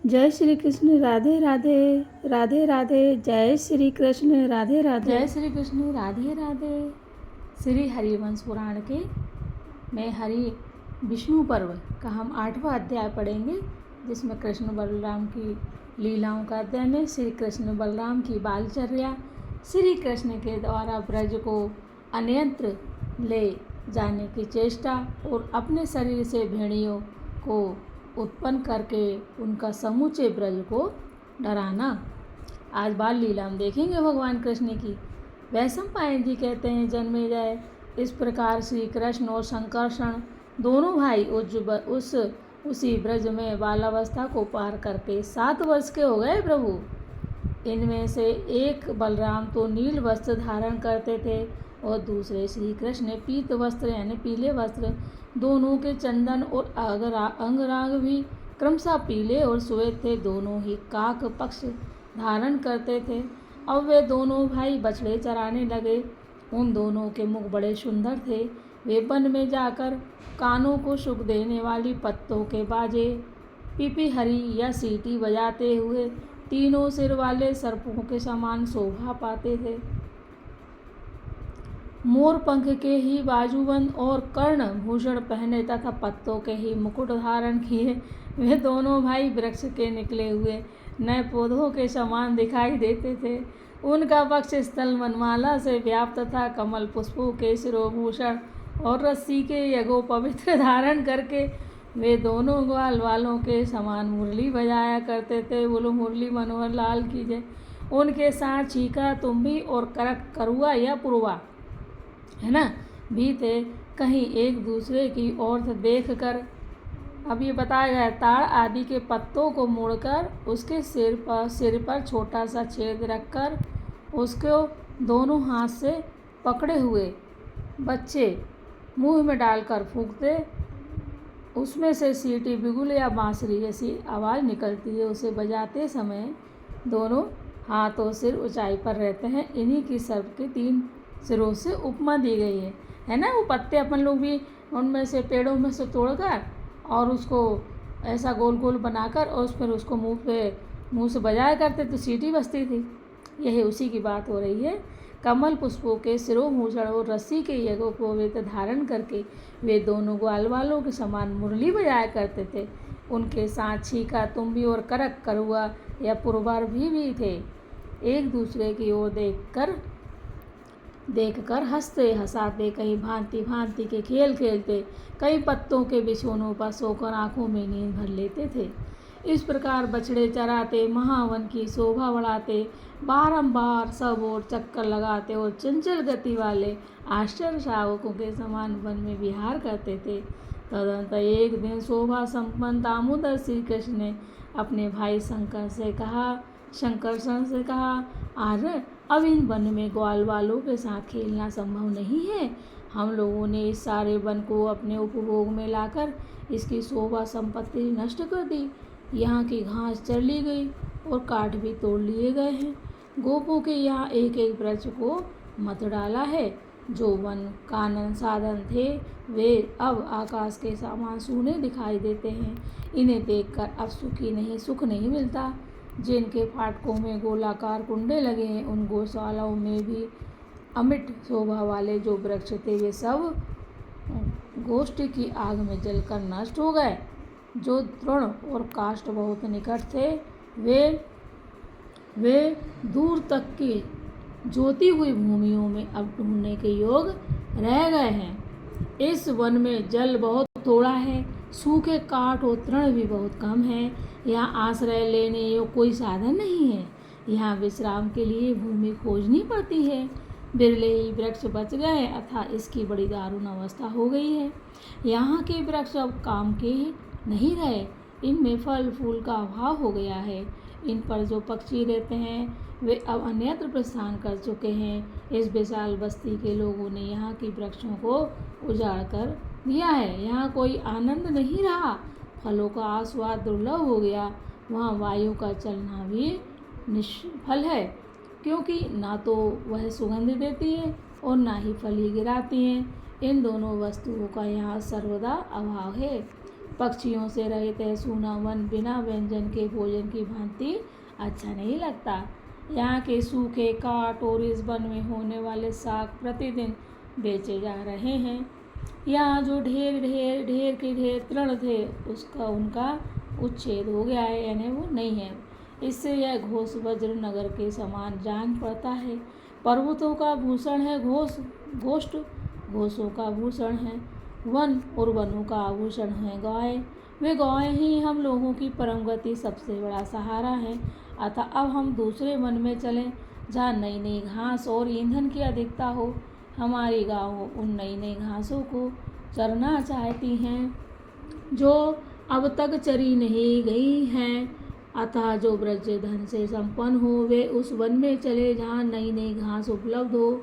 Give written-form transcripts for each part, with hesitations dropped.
जय श्री कृष्ण राधे राधे राधे राधे। जय श्री कृष्ण राधे राधे। जय श्री कृष्ण राधे राधे। श्री हरिवंश पुराण के में हरि विष्णु पर्व का हम 8वां अध्याय पढ़ेंगे, जिसमें कृष्ण बलराम की लीलाओं का अध्ययन है। श्री कृष्ण बलराम की बालचर्या, श्री कृष्ण के द्वारा ब्रज को अन्यत्र ले जाने की चेष्टा और अपने शरीर से भेड़ियों को उत्पन्न करके उनका समूचे ब्रज को डराना। आज बाल लीला हम देखेंगे भगवान कृष्ण की। वैशंपायन जी कहते हैं, जन्मेजय, इस प्रकार श्री कृष्ण और संकर्षण दोनों भाई उसी ब्रज में बालावस्था को पार करके 7 वर्ष के हो गए प्रभु। इनमें से एक बलराम तो नील वस्त्र धारण करते थे और दूसरे श्री कृष्ण पीत वस्त्र यानी पीले वस्त्र, दोनों के चंदन और अंगराग भी क्रमशः पीले और श्वेत थे। दोनों ही काक पक्ष धारण करते थे। अब वे दोनों भाई बछड़े चराने लगे। उन दोनों के मुख बड़े सुंदर थे। वे वन में जाकर कानों को सुख देने वाली पत्तों के बाजे, पिपीहरी या सीटी बजाते हुए तीनों सिर वाले सर्पों के समान शोभा पाते थे। मोर पंख के ही बाजूबंद और कर्ण भूषण पहने तथा पत्तों के ही मुकुट धारण किए वे दोनों भाई वृक्ष के निकले हुए नए पौधों के समान दिखाई देते थे। उनका पक्ष स्थल वनमाला से व्याप्त था। कमल पुष्पों के शिरोभूषण और रस्सी के यगो पवित्र धारण करके वे दोनों ग्वाल वालों के समान मुरली बजाया करते थे। बोलो मुरली मनोहर लाल की जय। उनके साथ छीका, तुम्बी और करुआ या पुरवा है ना भी थे। कहीं एक दूसरे की ओर देख कर, अब ये बताया गया, ताड़ आदि के पत्तों को मोड़कर उसके सिर पर छोटा सा छेद रखकर उसको दोनों हाथ से पकड़े हुए बच्चे मुंह में डालकर फूंकते, उसमें से सीटी, बिगुल या बांसुरी जैसी आवाज़ निकलती है। उसे बजाते समय दोनों हाथ और सिर ऊंचाई पर रहते हैं। इन्हीं की सर्प के 3 सिरों से उपमा दी गई है ना। वो पत्ते अपन लोग भी उनमें से पेड़ों में से तोड़कर और उसको ऐसा गोल गोल बनाकर और फिर उसको मुंह से बजाया करते तो सीटी बजती थी। यही उसी की बात हो रही है। कमल पुष्पों के शिरोभूषण और रस्सी के यगों को वे धारण करके वे दोनों ग्वाल वालों के समान मुरली बजाया करते थे। उनके साथ छीका, तुम्बी और करुआ या पुरवार भी थे। एक दूसरे की ओर देखकर हंसते हंसाते, कहीं भांति भांति के खेल खेलते, कई पत्तों के बिछौनों पर सोकर आंखों में नींद भर लेते थे। इस प्रकार बछड़े चराते, महावन की शोभा बढ़ाते, बारंबार सब ओर चक्कर लगाते और चंचल गति वाले आश्चर्य शावकों के समान वन में विहार करते थे। तदनंतर एक दिन शोभा संपन्न दामोदर श्री कृष्ण ने अपने भाई शंकरषण से कहा, आर्य, अब इन वन में ग्वाल वालों के साथ खेलना संभव नहीं है। हम लोगों ने इस सारे वन को अपने उपभोग में लाकर इसकी शोभा संपत्ति नष्ट कर दी। यहाँ की घास चर ली गई और काठ भी तोड़ लिए गए हैं। गोपों के यहाँ एक एक वृक्ष को मत डाला है। जो वन कानन साधन थे वे अब आकाश के समान सूने दिखाई देते हैं। इन्हें देखकर अब सुख नहीं मिलता। जिनके फाटकों में गोलाकार कुंडे लगे हैं, उन गौशालाओं में भी अमिट शोभा वाले जो वृक्ष थे वे सब गोष्ठ की आग में जलकर नष्ट हो गए। जो तृण और काष्ठ बहुत निकट थे वे दूर तक की जोती हुई भूमियों में अब ढूंढने के योग रह गए हैं। इस वन में जल बहुत थोड़ा है, सूखे काठ और तृण भी बहुत कम है। यहाँ आश्रय लेने योग्य कोई साधन नहीं है। यहाँ विश्राम के लिए भूमि खोजनी पड़ती है। बिरले ही वृक्ष बच गए अथा इसकी बड़ी दारुण अवस्था हो गई है। यहाँ के वृक्ष अब काम के नहीं रहे। इनमें फल फूल का अभाव हो गया है। इन पर जो पक्षी रहते हैं वे अब अन्यत्र प्रस्थान कर चुके हैं। इस विशाल बस्ती के लोगों ने यहाँ की वृक्षों को उजाड़ कर दिया है। यहाँ कोई आनंद नहीं रहा। फलों का आस्वाद दुर्लभ हो गया। वहाँ वायु का चलना भी निष्फल है, क्योंकि ना तो वह सुगंध देती है और ना ही फल ही गिराती हैं। इन दोनों वस्तुओं का यहाँ सर्वदा अभाव है। पक्षियों से रहित है सूना वन, बिना व्यंजन के भोजन की भांति अच्छा नहीं लगता। यहाँ के सूखे काठ और इस वन में होने वाले साग प्रतिदिन बेचे जा रहे हैं। यहाँ जो ढेर के ढेर तृण थे उनका उच्छेद हो गया है, यानी वो नहीं है। इससे यह घोष वज्र नगर के समान जान पड़ता है। पर्वतों का भूषण है घोष्ट, घोषों का भूषण है वन और वनों का आभूषण है गाय। वे गाय ही हम लोगों की परम गति सबसे बड़ा सहारा है। अतः अब हम दूसरे वन में चलें जहाँ नई नई घास और ईंधन की अधिकता हो। हमारी गायों उन नई नई घासों को चरना चाहती हैं जो अब तक चरी नहीं गई हैं। अतः जो ब्रज धन से संपन्न हो वे उस वन में चले जहाँ नई नई घास उपलब्ध हो,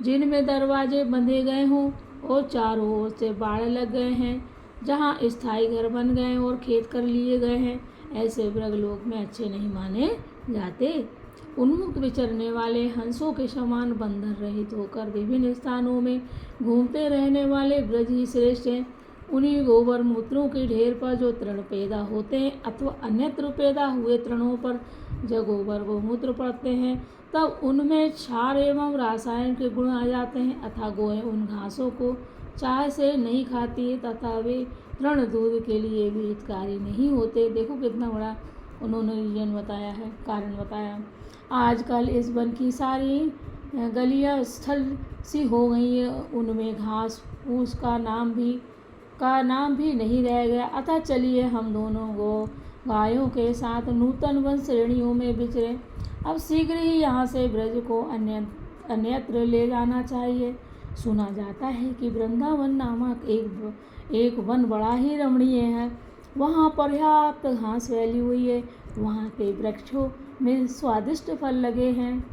जिनमें दरवाजे बंधे गए हों और चारों ओर से बाड़ लग गए हैं, जहाँ स्थायी घर बन गए और खेत कर लिए गए हैं। ऐसे ब्रजलोक में अच्छे नहीं माने जाते। उन्मुक्त विचरने वाले हंसों के समान बंधन रहित होकर विभिन्न स्थानों में घूमते रहने वाले ब्रज ही श्रेष्ठ हैं। उन्हीं गोबर मूत्रों के ढेर पर जो तृण पैदा होते हैं अथवा अन्यत्र पैदा हुए तृणों पर जब गोबर गोमूत्र पड़ते हैं तब उनमें क्षार एवं रासायन के गुण आ जाते हैं। अतः गोएं उन घासों को चाह से नहीं खाती है तथा वे तृण दूध के लिए भी हितकारी नहीं होते। देखो कितना बड़ा उन्होंने रीजन बताया है, कारण बताया। आजकल इस वन की सारी गलियां स्थल सी हो गई है, उनमें घास फूस का नाम भी नहीं रह गया। अतः चलिए हम दोनों गायों के साथ नूतन वन श्रेणियों में विचरें। अब शीघ्र ही यहाँ से ब्रज को अन्यत्र ले जाना चाहिए। सुना जाता है कि वृंदावन नामक एक वन बड़ा ही रमणीय है। वहाँ पर्याप्त घास फैली हुई है, वहाँ के वृक्षों में स्वादिष्ट फल लगे हैं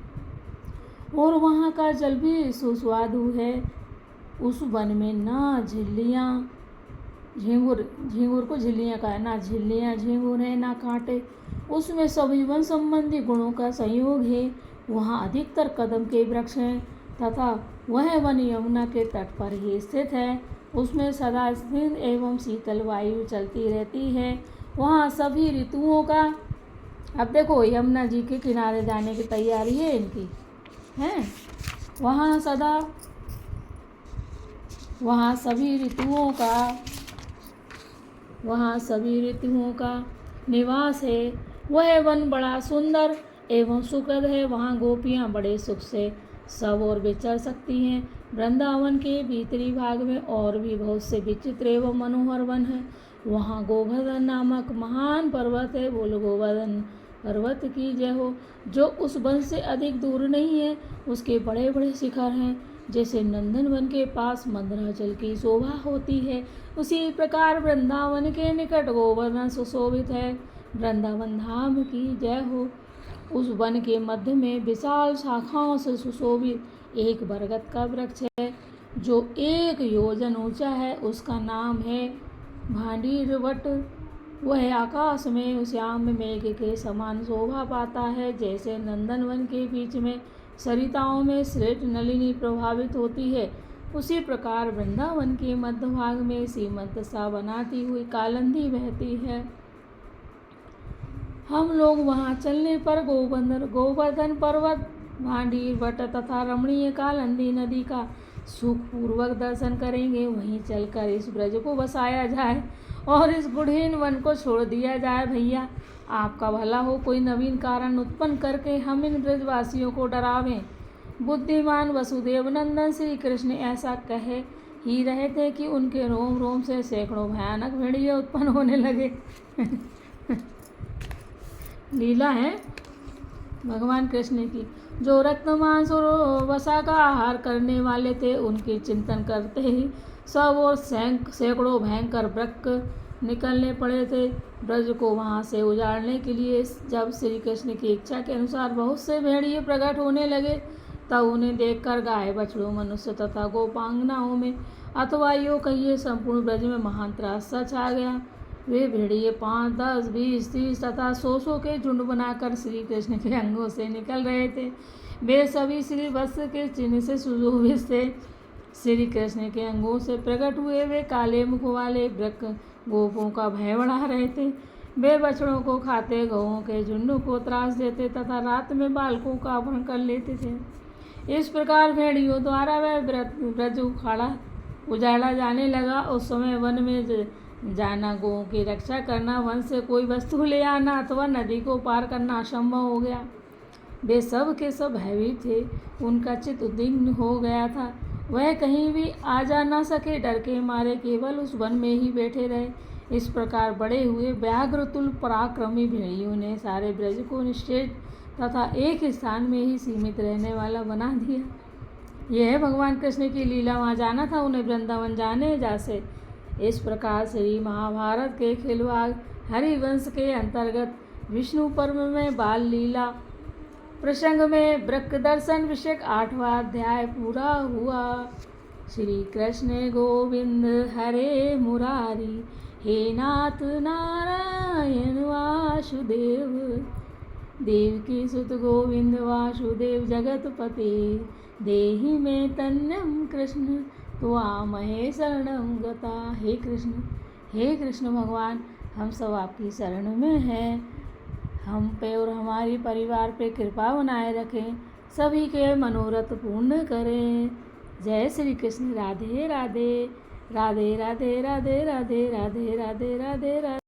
और वहाँ का जल भी सुस्वादु है। उस वन में ना झींगुर को झिल्लियाँ का है, ना झिल्लियाँ झींगुर है, ना कांटे। उसमें सभी वन संबंधी गुणों का संयोग है। वहाँ अधिकतर कदम के वृक्ष हैं तथा वह वन यमुना के तट पर ही स्थित है। उसमें सदा स्निग्ध एवं शीतल वायु चलती रहती है। वहाँ सभी ऋतुओं का, अब देखो यमुना जी के किनारे जाने की तैयारी है इनकी, हैं। वहाँ सभी ऋतुओं का निवास है। वह वन बड़ा सुंदर एवं सुखद है। वहाँ गोपियाँ बड़े सुख से सब और विचर सकती हैं। वृंदावन के भीतरी भाग में और भी बहुत से विचित्र एवं मनोहर वन है। वहाँ गोवर्धन नामक महान पर्वत है। बोलो गोवर्धन पर्वत की जय हो। जो उस वन से अधिक दूर नहीं है। उसके बड़े बड़े शिखर हैं। जैसे नंदन वन के पास मंदराचल की शोभा होती है, उसी प्रकार वृंदावन के निकट गोवर्धन सुशोभित है। वृंदावन धाम की जय हो। उस वन के मध्य में विशाल शाखाओं से सुशोभित एक बरगद का वृक्ष है जो 1 योजन ऊंचा है। उसका नाम है भांडीरवट। वह आकाश में श्याम मेघ के समान शोभा पाता है। जैसे नंदनवन के बीच में सरिताओं में श्रेष्ठ नलिनी प्रभावित होती है, उसी प्रकार वृंदावन के मध्य भाग में सीमंत सा बनाती हुई कालंदी बहती है। हम लोग वहाँ चलने पर गोवर्धन पर्वत, भांडीरवट तथा रमणीय कालंदी नदी का सुखपूर्वक दर्शन करेंगे। वहीं चलकर इस ब्रज को बसाया जाए और इस गुणहीन वन को छोड़ दिया जाए। भैया आपका भला हो, कोई नवीन कारण उत्पन्न करके हम इन ब्रजवासियों को डरावें। बुद्धिमान वसुदेव नंदन श्री कृष्ण ऐसा कह ही रहे थे कि उनके रोम रोम से सैकड़ों भयानक भेड़िए उत्पन्न होने लगे। लीला है भगवान कृष्ण की। जो रक्त मांस और वसा का आहार करने वाले थे, उनके चिंतन करते ही सब और सैकड़ों भयंकर वृक्ष निकलने पड़े थे। ब्रज को वहाँ से उजाड़ने के लिए जब श्री कृष्ण की इच्छा के अनुसार बहुत से भेड़िए प्रकट होने लगे, तब उन्हें देखकर गाय, बछड़ों, मनुष्य तथा गोपांगनाओं में अथवा यूँ कहिए संपूर्ण ब्रज में महान त्रासद छा गया। वे भेड़िए 5, 10, 20, 30 तथा 100 के झुंड बनाकर श्री कृष्ण के अंगों से निकल रहे थे। वे सभी श्री वत्स के चिन्ह से सुशोभित थे। श्री कृष्ण के अंगों से प्रकट हुए वे काले मुख वाले गोपों का भय बढ़ा रहे थे। वे बछड़ों को खाते, गौओं के झुंड को त्रास देते तथा रात में बालकों का अपहरण कर लेते थे। इस प्रकार भेड़ियों द्वारा वह ब्रज उजाड़ा जाने लगा। उस समय वन में जाना, गौओं की रक्षा करना, वन से कोई वस्तु ले आना अथवा नदी को पार करना असंभव हो गया। वे सब के सब भयभीत थे। उनका चित्त उद्विग्न हो गया था। वह कहीं भी आ जा न सके, डर के मारे केवल उस वन में ही बैठे रहे। इस प्रकार बड़े हुए व्याघ्रतुल पराक्रमी भेड़ियों ने सारे ब्रज को निश्चेष तथा एक स्थान में ही सीमित रहने वाला बना दिया। यह भगवान कृष्ण की लीला। वहाँ जाना था उन्हें वृंदावन जाने जैसे। इस प्रकार श्री महाभारत के खिलवाड़ हरिवंश के अंतर्गत विष्णु पर्व में बाल लीला प्रसंग में ब्रक दर्शन विषयक 8वां अध्याय पूरा हुआ। श्री कृष्ण गोविंद हरे मुरारी, हे नाथ नारायण वासुदेव, देवकी सुत गोविंद वासुदेव जगतपते, देहि में तन्यम कृष्ण त्वामहे शरणं गता। हे कृष्ण भगवान, हम सब आपकी शरण में हैं। हम पे और हमारी परिवार पे कृपा बनाए रखें, सभी के मनोरथ पूर्ण करें। जय श्री कृष्ण। राधे राधे, राधे राधे, राधे राधे, राधे राधे, राधे राधे।